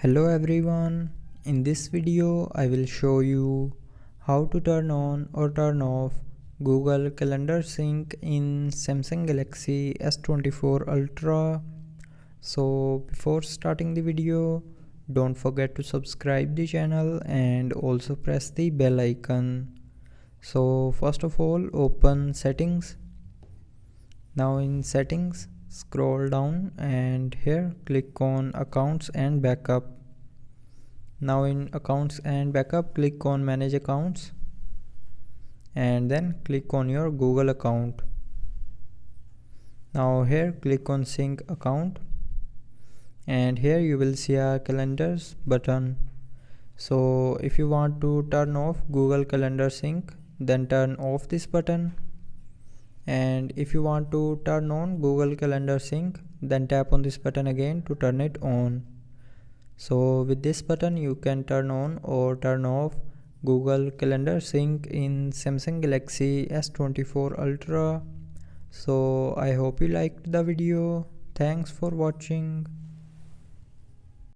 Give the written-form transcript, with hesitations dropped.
Hello everyone, in this video I will show you how to turn on or turn off Google Calendar Sync in Samsung Galaxy S24 Ultra. So before starting the video, don't forget to subscribe the channel and also press the bell icon. So first of all, open settings. Now in settings, scroll down and here click on accounts and backup. Now in accounts and backup, click on manage accounts and then click on your Google account. Now here click on sync account and here you will see a calendars button. So if you want to turn off Google Calendar Sync, then turn off this button, and if you want to turn on Google Calendar Sync, then tap on this button again to turn it on. So with this button you can turn on or turn off Google Calendar Sync in Samsung Galaxy S24 Ultra. So I hope you liked the video. Thanks for watching.